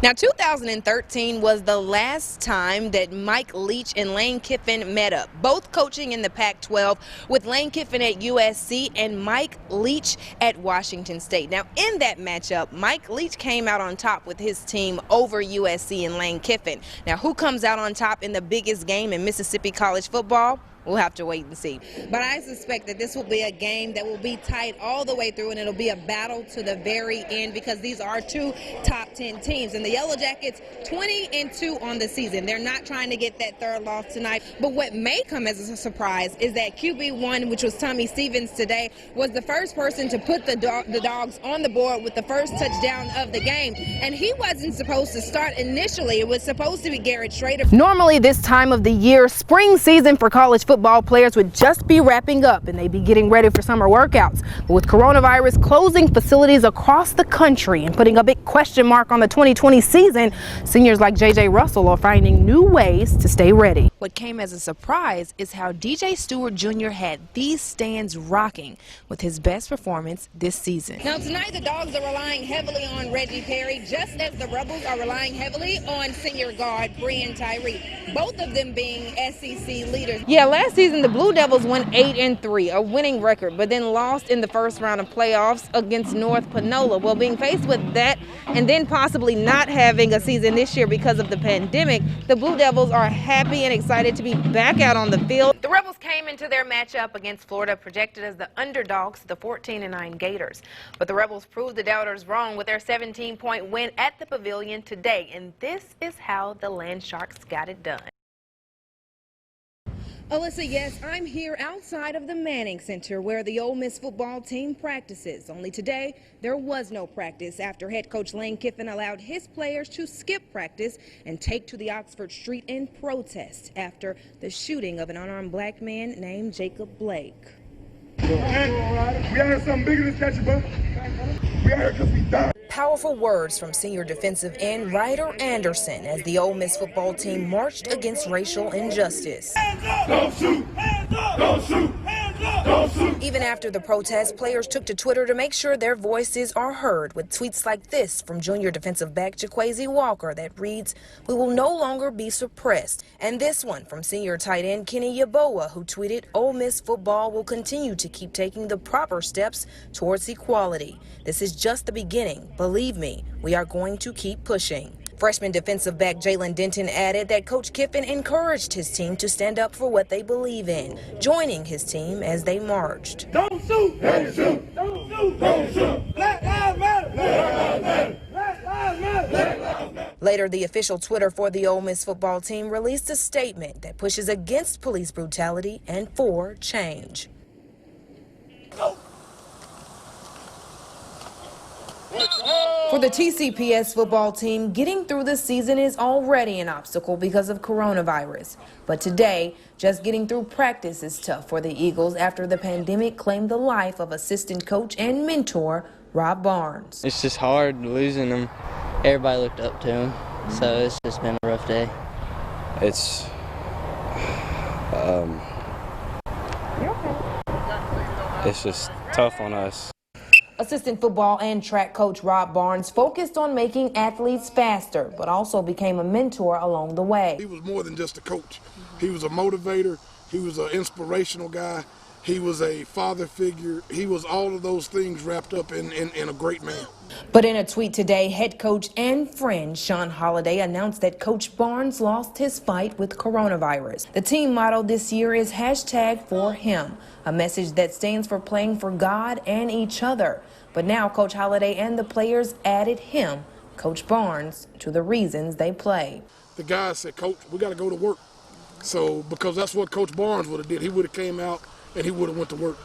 Now, 2013 was the last time that Mike Leach and Lane Kiffin met up, both coaching in the Pac-12, with Lane Kiffin at USC and Mike Leach at Washington State. Now, in that matchup, Mike Leach came out on top with his team over USC and Lane Kiffin. Now, who comes out on top in the biggest game in Mississippi college football? We'll have to wait and see. But I suspect that this will be a game that will be tight all the way through, and it'll be a battle to the very end because these are two top 10 teams. And the Yellow Jackets, 20-2 on the season. They're not trying to get that third loss tonight. But what may come as a surprise is that QB1, which was Tommy Stevens today, was the first person to put the Dogs on the board with the first touchdown of the game. And he wasn't supposed to start initially. It was supposed to be Garrett Schrader. Normally this time of the year, spring season for college football players would just be wrapping up and they'd be getting ready for summer workouts. But with coronavirus closing facilities across the country and putting a big question mark on the 2020 season, seniors like J.J. Russell are finding new ways to stay ready. What came as a surprise is how DJ Stewart Jr. had these stands rocking with his best performance this season. Now tonight the Dogs are relying heavily on Reggie Perry, just as the Rebels are relying heavily on senior guard Brian Tyree, both of them being SEC leaders. Yeah, last season the Blue Devils went 8-3, a winning record, but then lost in the first round of playoffs against North Panola. Well, being faced with that and then possibly not having a season this year because of the pandemic, the Blue Devils are happy and excited to be back out on the field. The Rebels came into their matchup against Florida projected as the underdogs to the 14-9 Gators. But the Rebels proved the doubters wrong with their 17-point win at the Pavilion today. And this is how the Land Sharks got it done. Alyssa, yes, I'm here outside of the Manning Center where the Ole Miss football team practices. Only today, there was no practice after head coach Lane Kiffin allowed his players to skip practice and take to the Oxford Street in protest after the shooting of an unarmed black man named Jacob Blake. We out here something bigger than catch a bus. We out here because we died. Powerful words from senior defensive end Ryder Anderson as the Ole Miss football team marched against racial injustice. Don't shoot! Don't shoot! Don't shoot! Even after the protest, players took to Twitter to make sure their voices are heard with tweets like this from junior defensive back Jaquazi Walker that reads, "We will no longer be suppressed." And this one from senior tight end Kenny Yeboah, who tweeted, "Ole Miss football will continue to keep taking the proper steps towards equality. This is just the beginning. Believe me, we are going to keep pushing." Freshman defensive back Jalen Denton added that Coach Kiffin encouraged his team to stand up for what they believe in, joining his team as they marched. Don't shoot! Don't shoot! Don't shoot! Don't shoot! Black lives matter! Black lives matter! Black lives matter! Black lives matter! Later, the official Twitter for the Ole Miss football team released a statement that pushes against police brutality and for change. For the TCPS football team, getting through the season is already an obstacle because of coronavirus. But today, just getting through practice is tough for the Eagles after the pandemic claimed the life of assistant coach and mentor Rob Barnes. It's just hard losing him. Everybody looked up to him, so it's just been a rough day. It's it's just tough on us. Assistant football and track coach Rob Barnes focused on making athletes faster, but also became a mentor along the way. He was more than just a coach. He was a motivator. He was an inspirational guy. He was a father figure. He was all of those things wrapped up in a great man. But in a tweet today, head coach and friend Sean Holliday announced that Coach Barnes lost his fight with coronavirus. The team motto this year is #4him, a message that stands for playing for God and each other. But now Coach Holliday and the players added him, Coach Barnes, to the reasons they play. The guys said, "Coach, we got to go to work." So because that's what Coach Barnes would have did. He would have came out and he would have went to work.